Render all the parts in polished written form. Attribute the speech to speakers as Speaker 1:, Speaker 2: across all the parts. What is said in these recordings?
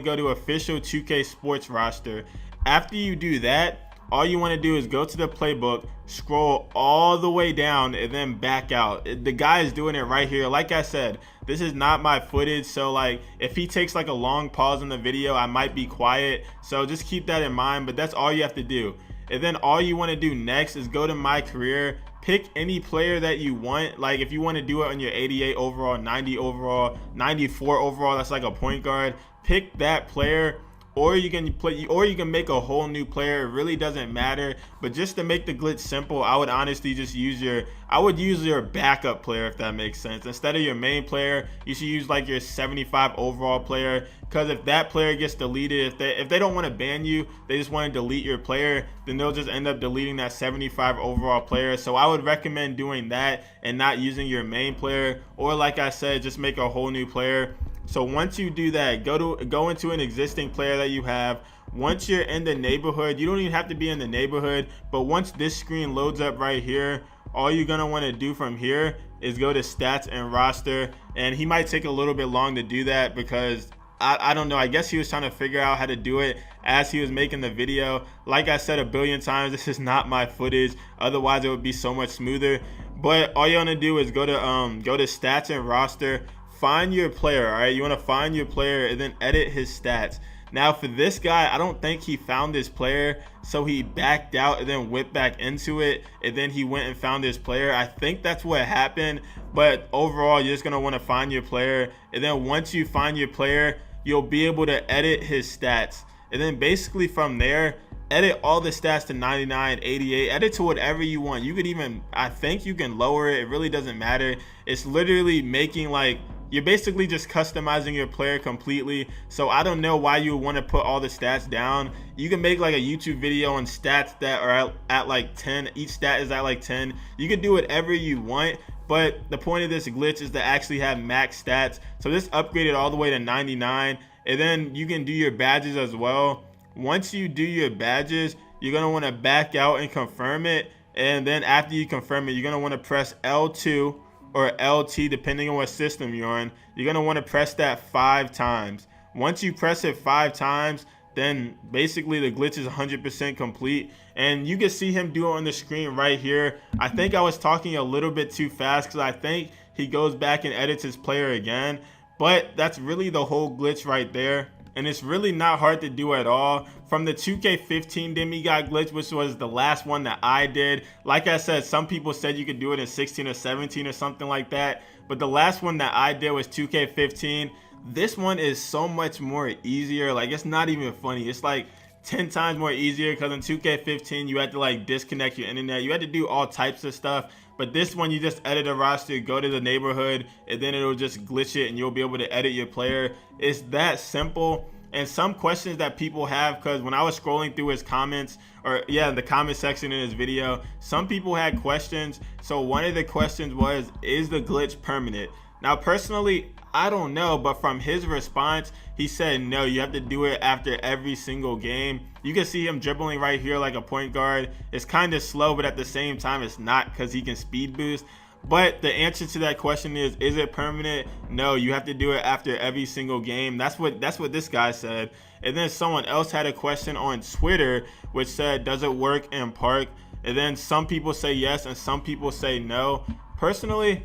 Speaker 1: go to official 2K sports roster. After you do that, all you want to do is go to the playbook, scroll all the way down, and then back out. The guy is doing it right here. Like I said, this is not my footage, so like if he takes like a long pause in the video, I might be quiet, so just keep that in mind. But that's all you have to do. And then all you want to do next is go to my career, pick any player that you want. Like if you want to do it on your 88 overall, 90 overall, 94 overall, that's like a point guard, pick that player. Or you can make a whole new player. It really doesn't matter. But just to make the glitch simple, I would honestly just use your backup player, if that makes sense. Instead of your main player, you should use like your 75 overall player, because if that player gets deleted, if they don't want to ban you, they just want to delete your player, then they'll just end up deleting that 75 overall player. So I would recommend doing that and not using your main player. Or like I said, just make a whole new player. So once you do that, go into an existing player that you have. Once you're in the neighborhood, you don't even have to be in the neighborhood, but once this screen loads up right here, all you're gonna want to do from here is go to stats and roster. And he might take a little bit long to do that because I don't know, I guess he was trying to figure out how to do it as he was making the video. Like I said a billion times, this is not my footage, otherwise it would be so much smoother. But all you want to do is go to stats and roster, find your player. All right, you want to find your player and then edit his stats. Now for this guy, I don't think he found his player, so he backed out and then whipped back into it, and then he went and found his player. I think that's what happened. But overall, you're just gonna want to find your player, and then once you find your player, you'll be able to edit his stats. And then basically from there, edit all the stats to 99, 88, edit to whatever you want. You could even, I think you can lower it. It really doesn't matter. It's literally making like, you're basically just customizing your player completely. So I don't know why you would want to put all the stats down. You can make like a YouTube video on stats that are at like 10. Each stat is at like 10. You can do whatever you want, but the point of this glitch is to actually have max stats. So this upgraded all the way to 99. And then you can do your badges as well. Once you do your badges, you're going to want to back out and confirm it. And then after you confirm it, you're going to want to press L2 or LT, depending on what system you're on. You're going to want to press that 5 times. Once you press it 5 times, then basically the glitch is 100% complete. And you can see him do it on the screen right here. I think I was talking a little bit too fast because I think he goes back and edits his player again. But that's really the whole glitch right there. And it's really not hard to do at all. From the 2K15 Demigod glitch, which was the last one that I did, like I said, some people said you could do it in 16 or 17 or something like that, but the last one that I did was 2K15. This one is so much more easier. Like, it's not even funny. It's like 10 times more easier, because in 2K15 you had to like disconnect your internet, you had to do all types of stuff. But this one, you just edit a roster, go to the neighborhood, and then it'll just glitch it and you'll be able to edit your player. It's that simple. And some questions that people have, because when I was scrolling through his comments, or yeah, the comment section in his video, some people had questions. So one of the questions was, is the glitch permanent? Now personally, I don't know, but from his response, he said no, you have to do it after every single game. You can see him dribbling right here like a point guard. It's kind of slow, but at the same time it's not, because he can speed boost. But the answer to that question is it permanent? No, you have to do it after every single game. That's what this guy said. And then someone else had a question on Twitter which said, does it work in Park? And then some people say yes and some people say no. Personally,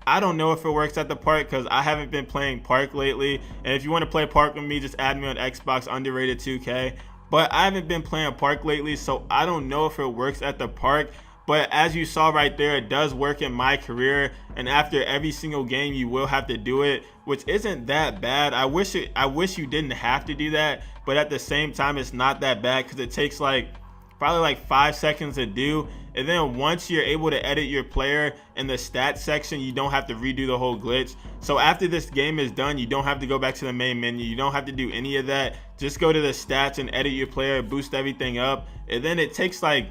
Speaker 1: I don't know if it works at the Park, because I haven't been playing Park lately. And if you want to play Park with me, just add me on Xbox underrated 2K. But I haven't been playing Park lately, so I don't know if it works at the Park. But as you saw right there, it does work in my career, and after every single game you will have to do it, which isn't that bad. I wish you didn't have to do that, but at the same time it's not that bad, because it takes like probably like 5 seconds to do. And then once you're able to edit your player in the stats section, you don't have to redo the whole glitch. So after this game is done, you don't have to go back to the main menu. You don't have to do any of that. Just go to the stats and edit your player, boost everything up, and then it takes like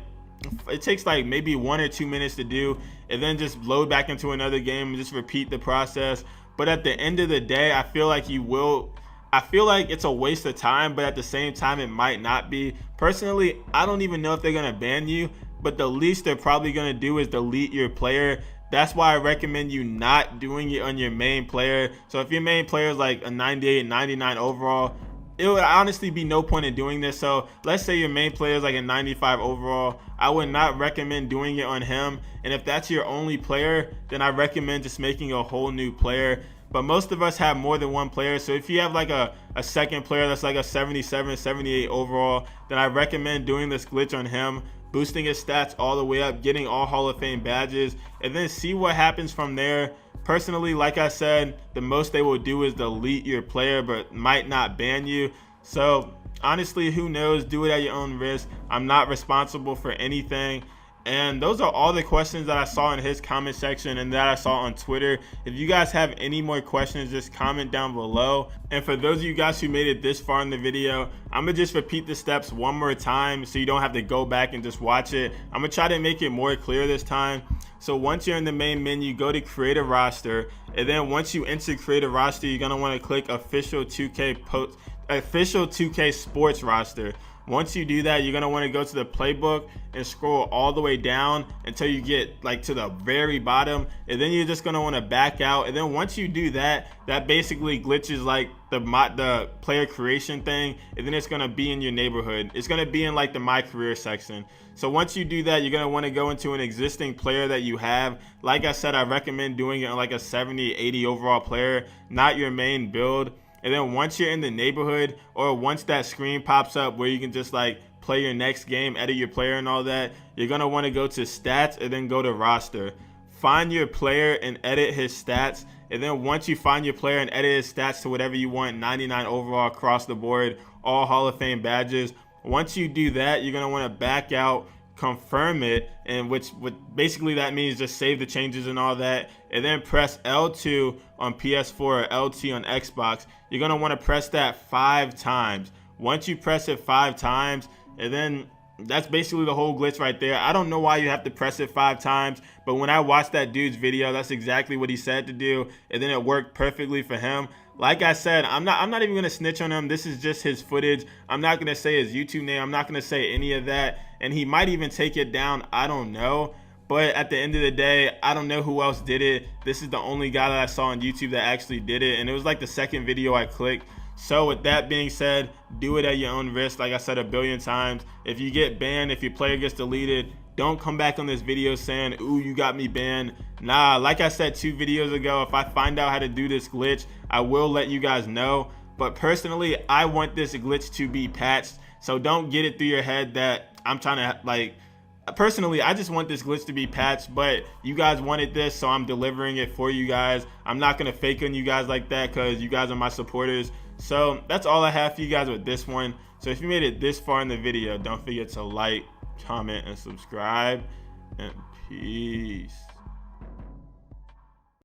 Speaker 1: maybe 1 or 2 minutes to do, and then just load back into another game and just repeat the process. But at the end of the day, I feel like it's a waste of time, but at the same time it might not be. Personally, I don't even know if they're gonna ban you, but the least they're probably gonna do is delete your player. That's why I recommend you not doing it on your main player. So if your main player is like a 98, 99 overall, it would honestly be no point in doing this. So let's say your main player is like a 95 overall. I would not recommend doing it on him. And if that's your only player, then I recommend just making a whole new player. But most of us have more than one player. So if you have like a second player that's like a 77, 78 overall, then I recommend doing this glitch on him, boosting his stats all the way up, getting all Hall of Fame badges, and then see what happens from there. Personally, like I said, the most they will do is delete your player, but might not ban you. So honestly, who knows? Do it at your own risk. I'm not responsible for anything. And those are all the questions that I saw in his comment section and that I saw on Twitter. If you guys have any more questions, just comment down below. And for those of you guys who made it this far in the video, I'm gonna just repeat the steps one more time so you don't have to go back and just watch it. I'm gonna try to make it more clear this time. So once you're in the main menu, go to create a roster, and then once you enter create a roster, you're gonna want to click official 2K sports roster. Once you do that, you're going to want to go to the playbook and scroll all the way down until you get like to the very bottom, and then you're just going to want to back out. And then once you do that, that basically glitches like the player creation thing, and then it's going to be in your neighborhood. It's going to be in like the my career section. So once you do that, you're going to want to go into an existing player that you have. Like I said, I recommend doing it on like a 70, 80 overall player, not your main build. And then once you're in the neighborhood, or once that screen pops up where you can just like play your next game, edit your player and all that, you're going to want to go to stats and then go to roster. Find your player and edit his stats. And then once you find your player and edit his stats to whatever you want, 99 overall across the board, all Hall of Fame badges. Once you do that, you're going to want to back out, confirm it, and which basically that means just save the changes and all that, and then press L2 on PS4 or LT on Xbox. You're going to want to press that 5 times. Once you press it 5 times, and then that's basically the whole glitch right there. I don't know why you have to press it 5 times, but when I watched that dude's video, that's exactly what he said to do, and then it worked perfectly for him. Like I said, I'm not even gonna snitch on him. This is just his footage. I'm not gonna say his YouTube name. I'm not gonna say any of that, and he might even take it down. I don't know. But at the end of the day, I don't know who else did it. This is the only guy that I saw on YouTube that actually did it, and it was like the second video I clicked. So with that being said, do it at your own risk. Like I said a billion times, if you get banned, if your player gets deleted, don't come back on this video saying, ooh, you got me banned. Nah, like I said 2 videos ago, if I find out how to do this glitch, I will let you guys know. But personally, I want this glitch to be patched. So don't get it through your head that I'm trying to like, personally, I just want this glitch to be patched, but you guys wanted this, so I'm delivering it for you guys. I'm not gonna fake on you guys like that because you guys are my supporters. So that's all I have for you guys with this one. So if you made it this far in the video, don't forget to like, comment, and subscribe, and peace.